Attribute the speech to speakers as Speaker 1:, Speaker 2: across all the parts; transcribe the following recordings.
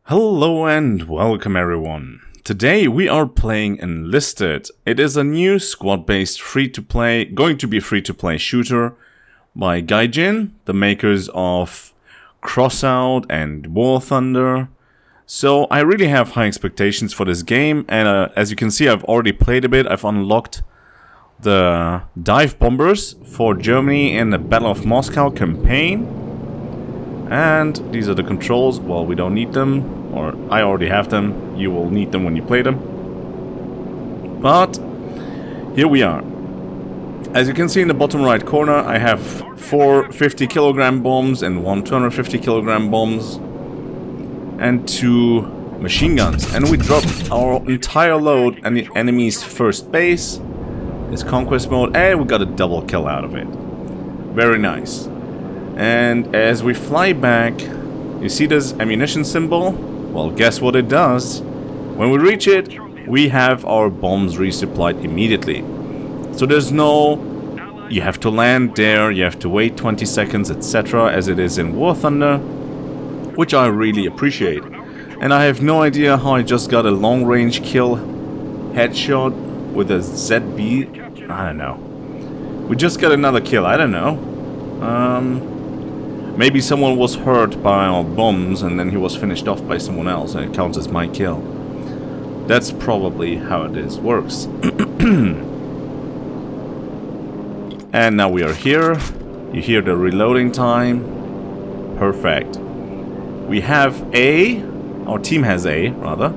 Speaker 1: Hello and welcome everyone. Today we are playing Enlisted. It is a new squad-based going to be free-to-play shooter by Gaijin, the makers of Crossout and War Thunder. So I really have high expectations for this game, and as you can see, I've already played a bit. I've unlocked the dive bombers for Germany in the Battle of Moscow campaign. And these are the controls. Well, we don't need them, or I already have them. You will need them when you play them. But here we are. As you can see in the bottom right corner, I have 4 50-kilogram bombs and 1 250-kilogram bombs and 2 machine guns. And we dropped our entire load and the enemy's first base. It's conquest mode, and we got a double kill out of it. Very nice. And as we fly back, you see this ammunition symbol? Well, guess what it does? When we reach it, we have our bombs resupplied immediately. So there's no, you have to land there, you have to wait 20 seconds, etc. as it is in War Thunder, which I really appreciate. And I have no idea how I just got a long-range kill headshot with a ZB. I don't know. We just got another kill, I don't know. Maybe someone was hurt by our bombs and then he was finished off by someone else and it counts as my kill. That's probably how it works. And now we are here. You hear the reloading time. Perfect. We have A. Our team has A, rather.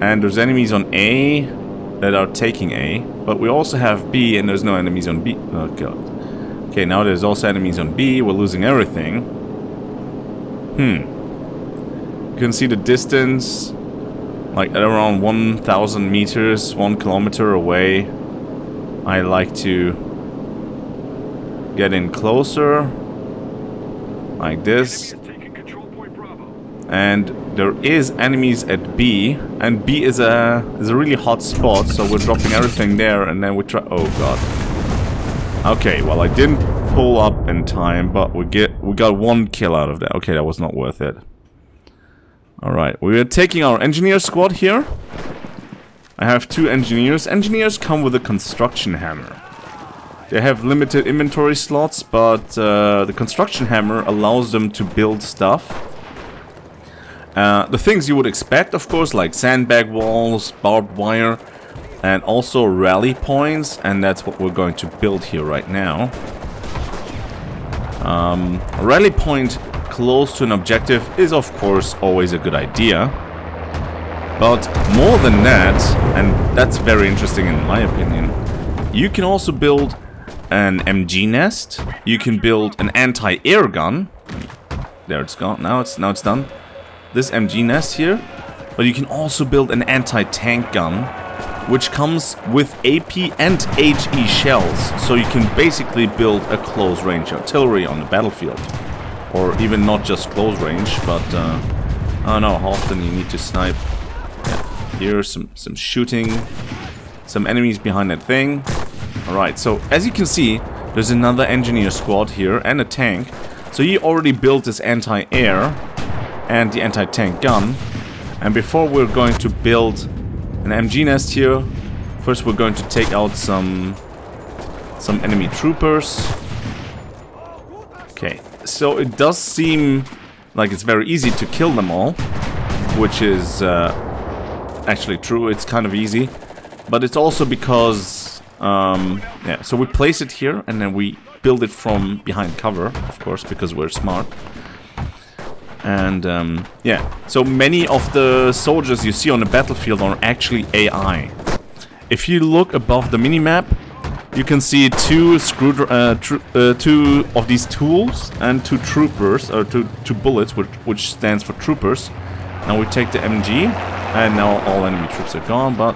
Speaker 1: And there's enemies on A that are taking A. But we also have B and there's no enemies on B. Oh god. Okay, now there's also enemies on B. We're losing everything. You can see the distance, like at around 1,000 meters, 1 kilometer away. I like to get in closer, like this. And there is enemies at B, and B is a really hot spot, so we're dropping everything there, and then we try. Oh god. Okay, well I didn't pull up in time, but we got 1 kill out of that. Okay, that was not worth it. Alright, we are taking our engineer squad here. I have 2 engineers. Engineers come with a construction hammer. They have limited inventory slots, but the construction hammer allows them to build stuff. The things you would expect, of course, like sandbag walls, barbed wire, and also rally points, and that's what we're going to build here right now. A rally point close to an objective is of course always a good idea. But more than that, and that's very interesting in my opinion, you can also build an MG nest, you can build an anti-air gun. There it's gone, now it's done. This MG nest here. But you can also build an anti-tank gun, which comes with AP and HE shells, so you can basically build a close-range artillery on the battlefield. Or even not just close-range, but I don't know how often you need to snipe. Yeah, here's some shooting, some enemies behind that thing. Alright, so as you can see, there's another engineer squad here and a tank. So he already built this anti-air and the anti-tank gun. And before we're going to build an MG nest here, first we're going to take out some enemy troopers. Okay, so it does seem like it's very easy to kill them all, which is actually true. It's kind of easy, but it's also because yeah, so we place it here and then we build it from behind cover, of course, because we're smart. And yeah, so many of the soldiers you see on the battlefield are actually AI. If you look above the minimap, you can see 2 of these tools and 2 troopers, or 2 bullets, which stands for troopers. Now we take the MG, and now all enemy troops are gone, but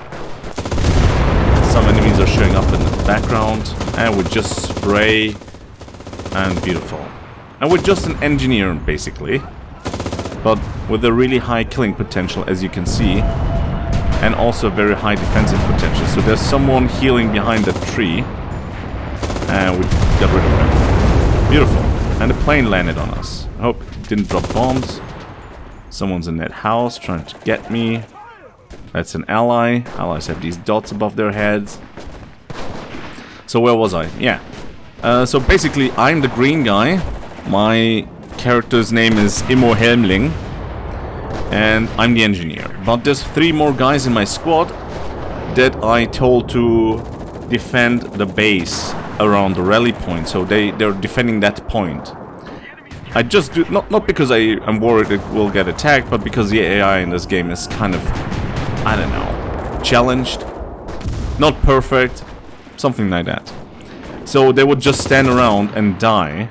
Speaker 1: some enemies are showing up in the background, and we just spray, and beautiful. And we're just an engineer, basically. But with a really high killing potential, as you can see, and also very high defensive potential. So there's someone healing behind that tree, and we got rid of him. Beautiful. And the plane landed on us. I hope it didn't drop bombs. Someone's in that house trying to get me. That's an ally. Allies have these dots above their heads. So where was I? Yeah. So basically, I'm the green guy. My character's name is Immo Helmling. And I'm the engineer. But there's 3 more guys in my squad that I told to defend the base around the rally point. So they're defending that point. I just do... Not because I'm worried it will get attacked, but because the AI in this game is kind of... I don't know. Challenged. Not perfect. Something like that. So they would just stand around and die.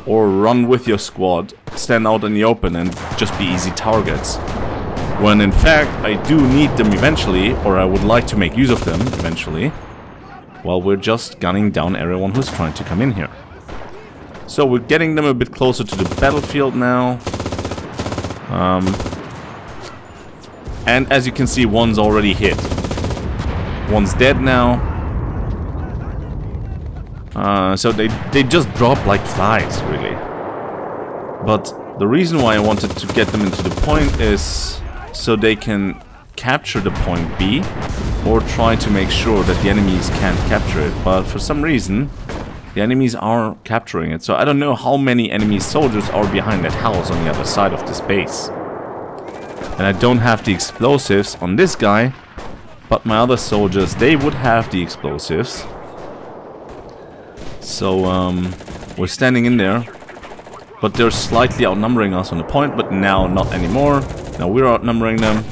Speaker 1: Or run with your squad, stand out in the open and just be easy targets. When in fact, I do need them eventually, or I would like to make use of them eventually. While we're just gunning down everyone who's trying to come in here. So we're getting them a bit closer to the battlefield now. And as you can see, one's already hit. One's dead now. So they just drop like flies, really. But the reason why I wanted to get them into the point is so they can capture the point B, or try to make sure that the enemies can't capture it. But for some reason, the enemies are capturing it. So I don't know how many enemy soldiers are behind that house on the other side of this base. And I don't have the explosives on this guy, but my other soldiers, they would have the explosives. So, we're standing in there, but they're slightly outnumbering us on the point, but now not anymore. Now we're outnumbering them.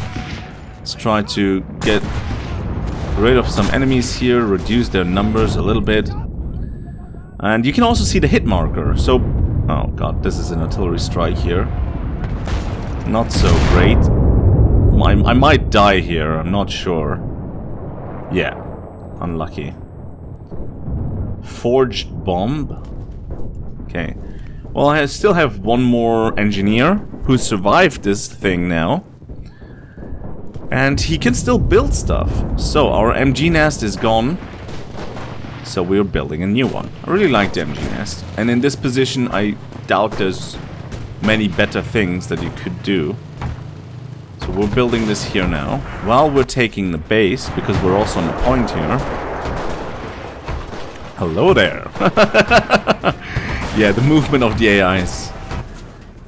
Speaker 1: Let's try to get rid of some enemies here, reduce their numbers a little bit. And you can also see the hit marker. So, oh god, this is an artillery strike here. Not so great. I might die here, I'm not sure. Yeah, unlucky. Forged bomb. Okay. Well, I still have one more engineer who survived this thing now. And he can still build stuff. So, our MG nest is gone. So, we're building a new one. I really like the MG nest. And in this position, I doubt there's many better things that you could do. So, we're building this here now. While we're taking the base, because we're also on the point here. Hello there. Yeah, the movement of the AI is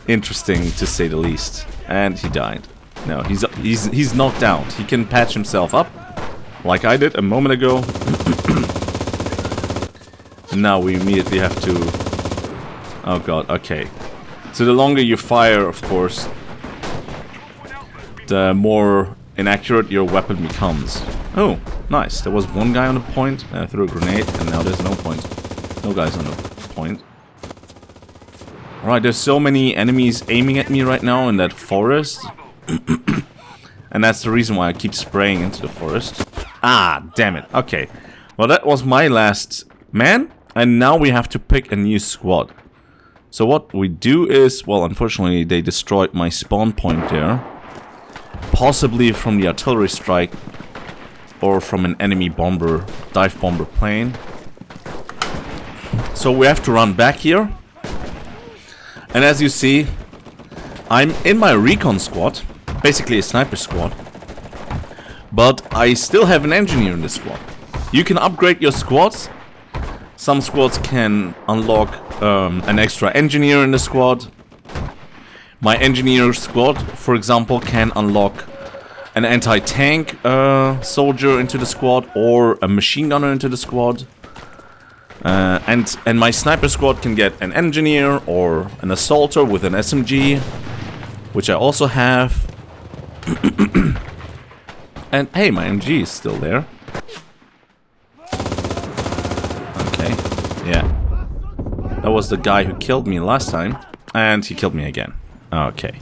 Speaker 1: interesting to say the least. And he died. No, he's knocked out. He can patch himself up, like I did a moment ago. And now we immediately have to... Oh god, okay. So the longer you fire, of course, the more inaccurate your weapon becomes. Oh, nice. There was one guy on the point. I threw a grenade, and now there's no point. No guys on the point. Alright, there's so many enemies aiming at me right now in that forest. And that's the reason why I keep spraying into the forest. Ah, damn it. Okay. Well, that was my last man. And now we have to pick a new squad. So what we do is... Well, unfortunately, they destroyed my spawn point there. Possibly from the artillery strike. Or from an enemy bomber, dive bomber plane. So we have to run back here. And as you see, I'm in my recon squad. Basically a sniper squad. But I still have an engineer in this squad. You can upgrade your squads. Some squads can unlock an extra engineer in the squad. My engineer squad, for example, can unlock an anti-tank soldier into the squad, or a machine gunner into the squad. And my sniper squad can get an engineer or an assaulter with an SMG, which I also have. And hey, my MG is still there. Okay, yeah. That was the guy who killed me last time, and he killed me again. Okay.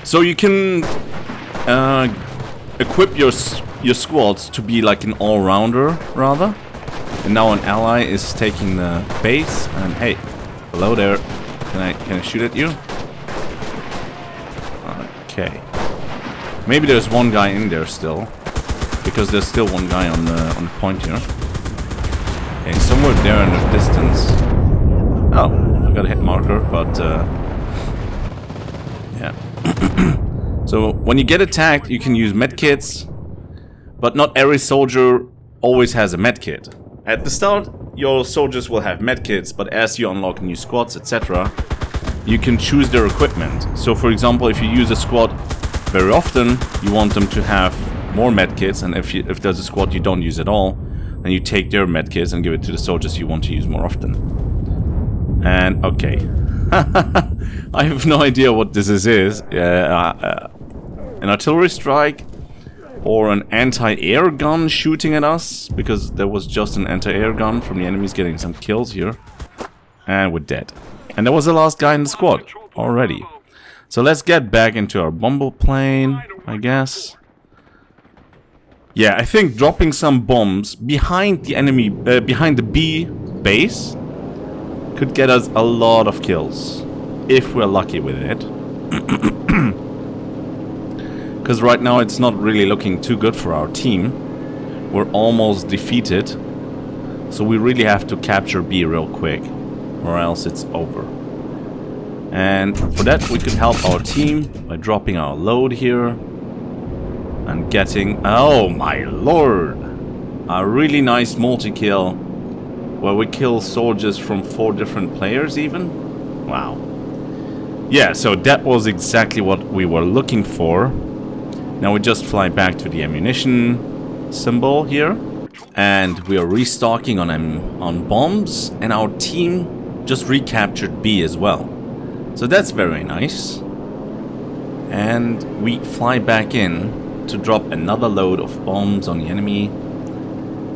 Speaker 1: So you can equip your squads to be like an all-rounder, rather. And now an ally is taking the base. And hey, hello there. Can I shoot at you? Okay. Maybe there's one guy in there still, because there's still one guy on the point here. Okay, somewhere there in the distance. Oh, I got a hit marker, but yeah. So when you get attacked, you can use medkits, but not every soldier always has a medkit. At the start, your soldiers will have medkits, but as you unlock new squads, etc., you can choose their equipment. So for example, if you use a squad very often, you want them to have more medkits, and if there's a squad you don't use at all, then you take their medkits and give it to the soldiers you want to use more often. And okay. I have no idea what this is. An artillery strike or an anti-air gun shooting at us, because there was just an anti-air gun from the enemies getting some kills here. And we're dead. And that was the last guy in the squad already. So let's get back into our bomber plane, I guess. Yeah, I think dropping some bombs behind the enemy, behind the B base, could get us a lot of kills, if we're lucky with it. Because right now it's not really looking too good for our team. We're almost defeated, so we really have to capture B real quick, or else it's over. And for that we could help our team by dropping our load here and getting, oh my lord, a really nice multi-kill where we kill soldiers from 4 different players even. Wow. Yeah, so that was exactly what we were looking for. Now we just fly back to the ammunition symbol here, and we are restocking on bombs, and our team just recaptured B as well. So that's very nice. And we fly back in to drop another load of bombs on the enemy.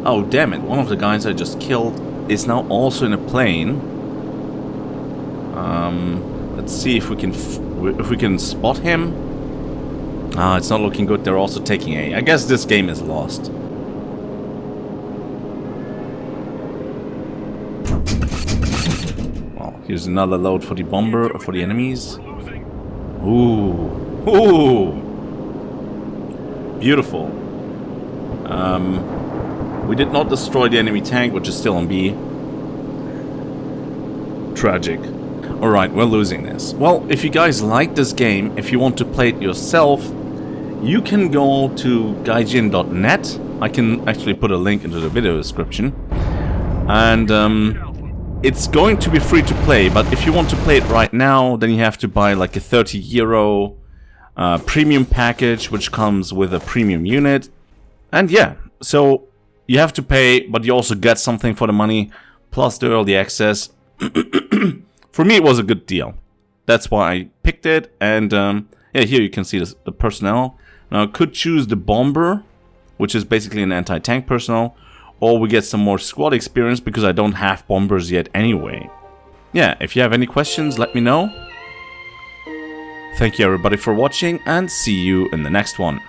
Speaker 1: Oh damn it, one of the guys I just killed is now also in a plane. Let's see if we can spot him. Ah, it's not looking good. They're also taking A. I guess this game is lost. Well, here's another load for the bomber, for the enemies. Ooh. Ooh. Beautiful. We did not destroy the enemy tank, which is still on B. Tragic. Alright, we're losing this. Well, if you guys like this game, if you want to play it yourself, you can go to gaijin.net. I can actually put a link into the video description. And it's going to be free to play, but if you want to play it right now, then you have to buy like a 30 euro premium package, which comes with a premium unit. And yeah, so you have to pay, but you also get something for the money, plus the early access. For me, it was a good deal. That's why I picked it. And yeah, here you can see the personnel. Now I could choose the bomber, which is basically an anti-tank personnel, or we get some more squad experience because I don't have bombers yet anyway. Yeah, if you have any questions, let me know. Thank you everybody for watching, and see you in the next one.